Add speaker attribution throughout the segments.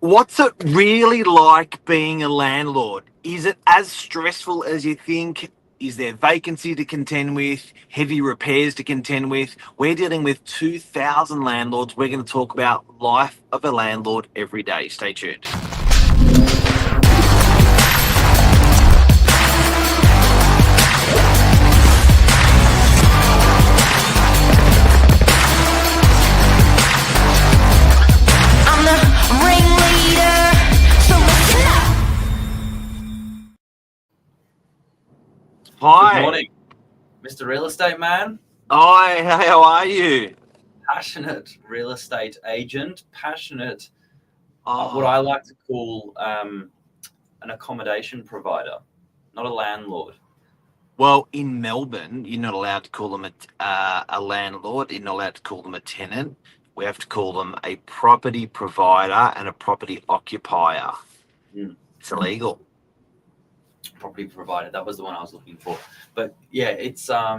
Speaker 1: What's it really like being a landlord? Is it as stressful as you think? Is there vacancy to contend with, heavy repairs to contend with? We're dealing with 2,000 landlords. We're going to talk about life of a landlord every day. Stay tuned.
Speaker 2: I'm the ringleader, so listen up.
Speaker 1: Hi.
Speaker 3: Good morning, Mr. Real Estate Man,
Speaker 1: Hi, how are you?
Speaker 3: passionate real estate agent, passionate, what
Speaker 1: Oh,
Speaker 3: I like to call an accommodation provider, not a landlord.
Speaker 1: well, in Melbourne, you're not allowed to call them a landlord. You're not allowed to call them a tenant. We have to call them a property provider and a property occupier.
Speaker 3: Mm.
Speaker 1: It's illegal.
Speaker 3: Property provider, that was the one I was looking for. But yeah, it's a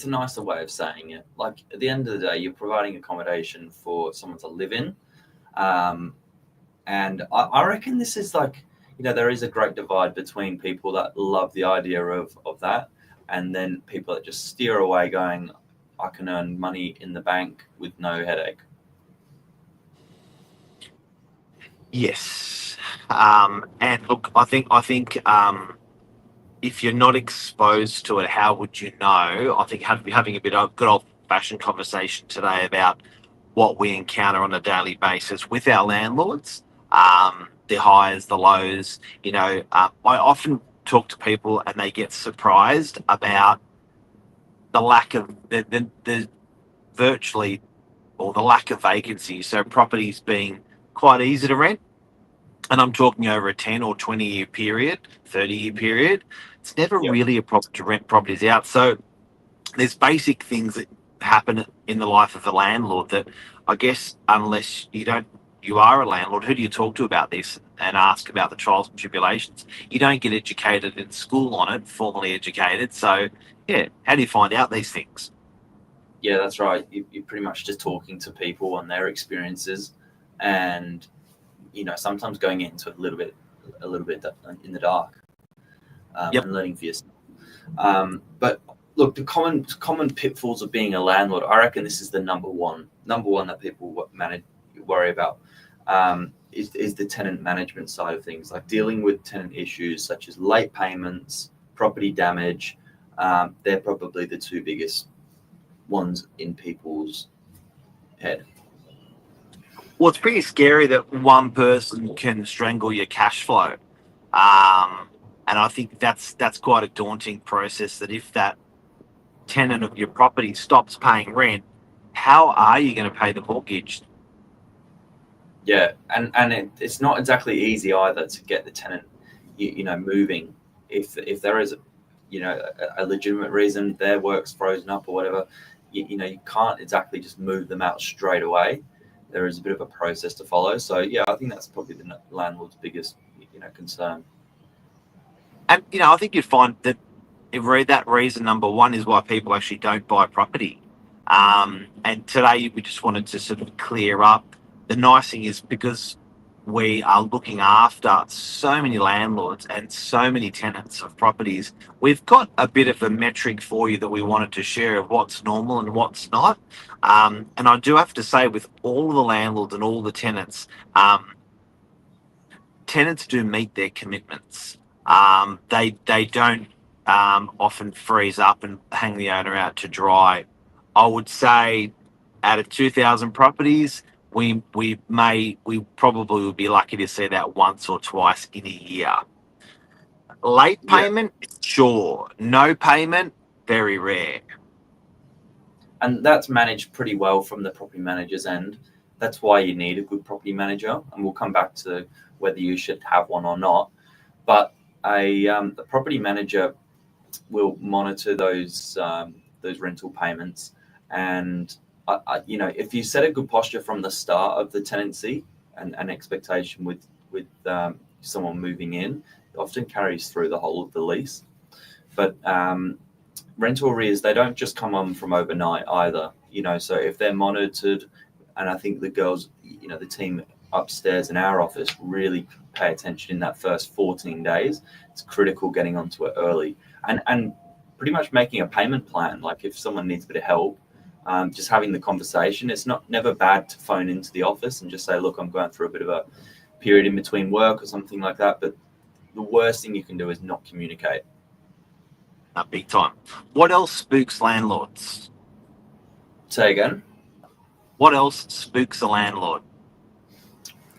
Speaker 3: nicer way of saying it. Like at the end of the day, you're providing accommodation for someone to live in. And I reckon this is like, there is a great divide between people that love the idea of that, and then people that just steer away going, I can earn money in the bank with no headache.
Speaker 1: Yes. And look, I think if you're not exposed to it, how would you know? I think having a bit of good old fashioned conversation today about what we encounter on a daily basis with our landlords, the highs, the lows. I often talk to people and they get surprised about the lack of the virtually or the lack of vacancy. So properties being quite easy to rent. And I'm talking over a 10 or 20-year period, 30-year period. It's never
Speaker 3: Yep.
Speaker 1: really a problem to rent properties out. So there's basic things that happen in the life of a landlord that I guess unless you are a landlord, who do you talk to about this and ask about the trials and tribulations? You don't get educated in school on it, formally educated. So yeah, how do you find out these things?
Speaker 3: Yeah, that's right. You're pretty much just talking to people and their experiences, and sometimes going into it a little bit in the dark,
Speaker 1: Yep.
Speaker 3: and learning for yourself. But look, the common pitfalls of being a landlord, I reckon this is the number one that people worry about, is the tenant management side of things, like dealing with tenant issues such as late payments, property damage. They're probably the two biggest ones in people's head.
Speaker 1: Well, it's pretty scary that one person can strangle your cash flow. And I think that's quite a daunting process. That if that tenant of your property stops paying rent, how are you going to pay the mortgage?
Speaker 3: Yeah, and it's not exactly easy either to get the tenant, moving. If there is, a legitimate reason their work's frozen up or whatever, you can't exactly just move them out straight away. There is a bit of a process to follow. So yeah, I think that's probably the landlord's biggest, concern.
Speaker 1: And I think you'd find that that reason number one is why people actually don't buy property. And today we just wanted to sort of clear up. The nice thing is because we are looking after so many landlords and so many tenants of properties, we've got a bit of a metric for you that we wanted to share of what's normal and what's not. And I do have to say, with all the landlords and all the tenants, tenants do meet their commitments. They don't often freeze up and hang the owner out to dry. I would say out of 2,000 properties, we probably would be lucky to see that once or twice in a year. Late
Speaker 3: Yeah,
Speaker 1: payment, sure. No payment, very rare.
Speaker 3: and that's managed pretty well from the property manager's end. That's why you need a good property manager, and we'll come back to whether you should have one or not. But the property manager will monitor those rental payments, and if you set a good posture from the start of the tenancy and an expectation with someone moving in, it often carries through the whole of the lease. But rental arrears, they don't just come on from overnight either. So if they're monitored, and I think the girls, the team upstairs in our office really pay attention in that first 14 days. It's critical getting onto it early and pretty much making a payment plan. Like if someone needs a bit of help, just having the conversation. It's never bad to phone into the office and just say, look, I'm going through a bit of a period in between work or something like that. But the worst thing you can do is not communicate.
Speaker 1: Big time. What else spooks landlords?
Speaker 3: Say again.
Speaker 1: What else spooks a landlord?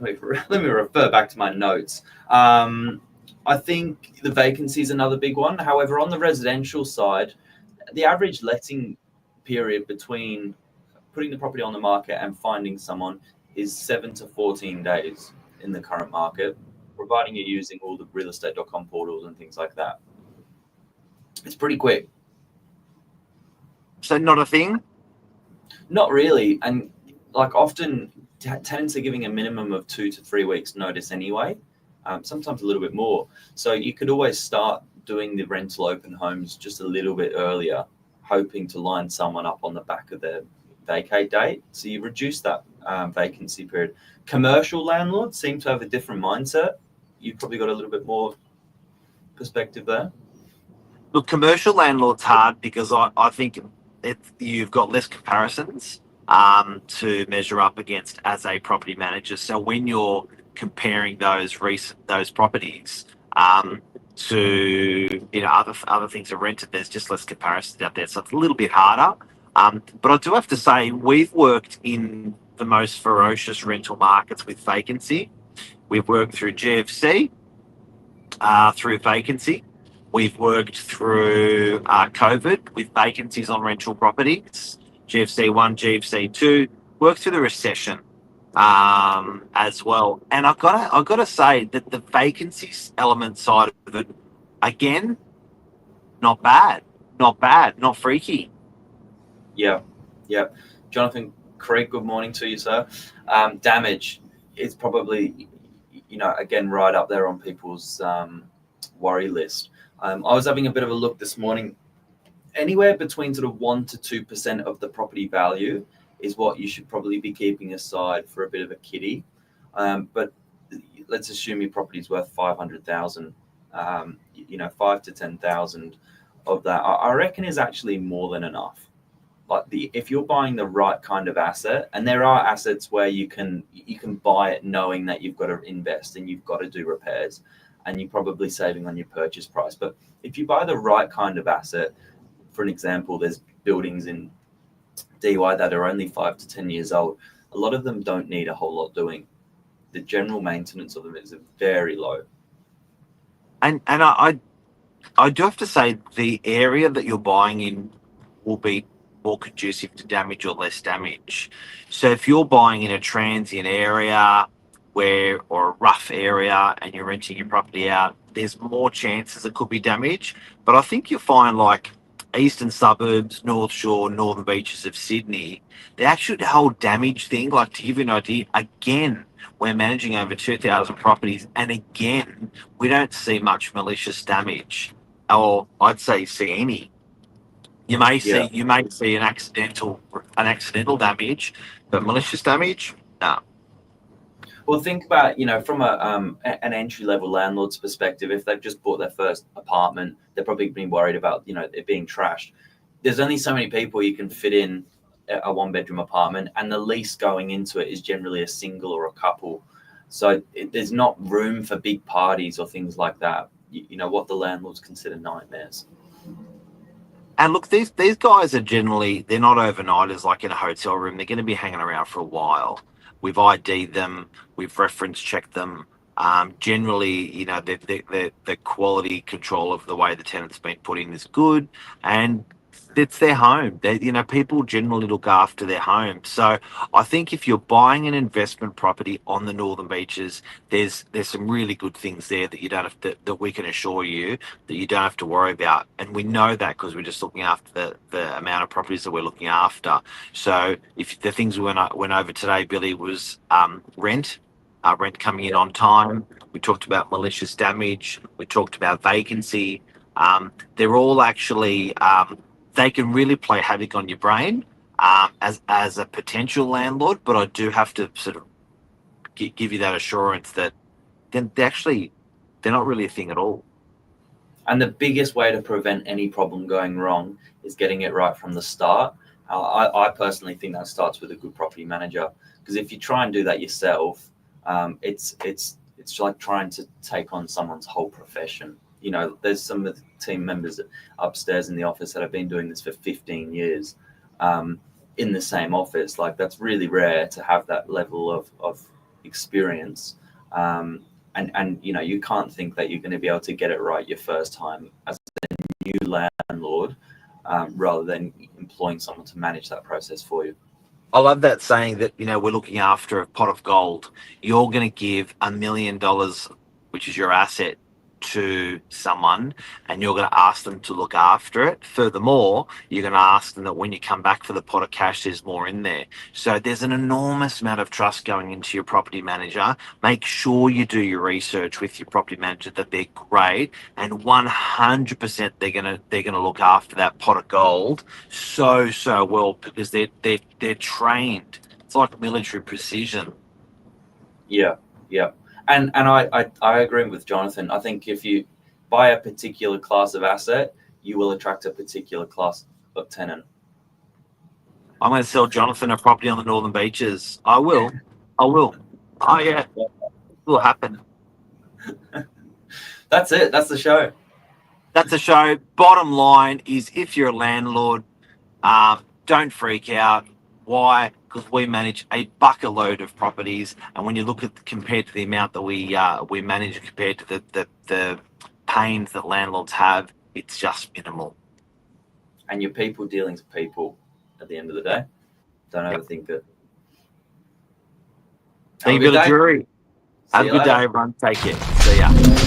Speaker 3: Let me refer back to my notes. I think the vacancy is another big one. However, on the residential side, the average letting period between putting the property on the market and finding someone is 7 to 14 days in the current market, providing you're using all the realestate.com portals and things like that. It's pretty quick.
Speaker 1: So not a thing?
Speaker 3: Not really. And like often tenants are giving a minimum of 2 to 3 weeks notice anyway, sometimes a little bit more. So you could always start doing the rental open homes just a little bit earlier, hoping to line someone up on the back of their vacate date. So you reduce that vacancy period. Commercial landlords seem to have a different mindset. You've probably got a little bit more perspective there.
Speaker 1: Look, commercial landlord's hard because I think you've got less comparisons to measure up against as a property manager. So when you're comparing those properties to other things are rented, there's just less comparisons out there. So it's a little bit harder. But I do have to say we've worked in the most ferocious rental markets with vacancy. We've worked through GFC, through vacancy. We've worked through COVID with vacancies on rental properties, GFC 1, GFC 2, worked through the recession as well. And I've got to say that the vacancies element side of it, again, not bad, not freaky.
Speaker 3: Yeah. Jonathan Craig, good morning to you, sir. Damage is probably, again, right up there on people's worry list. I was having a bit of a look this morning. Anywhere between sort of 1% to 2% of the property value is what you should probably be keeping aside for a bit of a kitty. But let's assume your property's worth 500,000. 5 to 10,000 of that, I reckon, is actually more than enough. Like if you're buying the right kind of asset, and there are assets where you can buy it knowing that you've got to invest and you've got to do repairs, and you're probably saving on your purchase price. But if you buy the right kind of asset, for an example, there's buildings in DY that are only 5 to 10 years old. A lot of them don't need a whole lot doing. The general maintenance of them is very low.
Speaker 1: And I do have to say the area that you're buying in will be more conducive to damage or less damage. So if you're buying in a transient area or a rough area and you're renting your property out, there's more chances it could be damage. But I think you'll find like eastern suburbs, North Shore, northern beaches of Sydney, the whole damage thing, like to give you an idea, again, we're managing over 2,000 properties, and again, we don't see much malicious damage, or I'd say see any. You may see an accidental damage, but malicious damage, no.
Speaker 3: Well, think about, from an entry-level landlord's perspective, if they've just bought their first apartment, they're probably being worried about, it being trashed. There's only so many people you can fit in a one-bedroom apartment, and the lease going into it is generally a single or a couple. So there's not room for big parties or things like that, what the landlords consider nightmares.
Speaker 1: And look, these guys are generally, they're not overnighters like in a hotel room. They're going to be hanging around for a while. We've ID'd them. We've reference checked them. Generally, the quality control of the way the tenant's been put in is good, and it's their home. People generally look after their home. So I think if you're buying an investment property on the northern beaches, there's some really good things there that you don't have to, that we can assure you that you don't have to worry about. And we know that because we're just looking after the amount of properties that we're looking after. So if the things we went over today, Billy, was rent coming in on time. We talked about malicious damage. We talked about vacancy. They're all actually, they can really play havoc on your brain as a potential landlord, but I do have to sort of give you that assurance that then they're not really a thing at all.
Speaker 3: And the biggest way to prevent any problem going wrong is getting it right from the start. I personally think that starts with a good property manager, because if you try and do that yourself, it's like trying to take on someone's whole profession. You know, there's some of the team members upstairs in the office that have been doing this for 15 years in the same office. Like, that's really rare to have that level of experience. And you know, you can't think that you're going to be able to get it right your first time as a new landlord, rather than employing someone to manage that process for you.
Speaker 1: I love that saying that, you know, we're looking after a pot of gold. You're going to give $1 million, which is your asset, to someone, and you're going to ask them to look after it. Furthermore, you're going to ask them that when you come back for the pot of cash, there's more in there. So there's an enormous amount of trust going into your property manager. Make sure you do your research with your property manager that they're great, and 100% they're gonna look after that pot of gold so well, because they're trained. It's like military precision.
Speaker 3: Yeah. And I agree with Jonathan. I think if you buy a particular class of asset, you will attract a particular class of tenant.
Speaker 1: I'm going to sell Jonathan a property on the Northern Beaches. I will. Oh yeah, it will happen.
Speaker 3: That's it. That's the show.
Speaker 1: That's the show. Bottom line is, if you're a landlord, don't freak out. Why? Because we manage a bucket load of properties, and when you look at compared to the amount that we manage compared to the pains that landlords have, it's just minimal.
Speaker 3: And your people dealings with people at the end of the day. Don't overthink it.
Speaker 1: Thank you for the jury. Have a good day, everyone. Take care. See ya.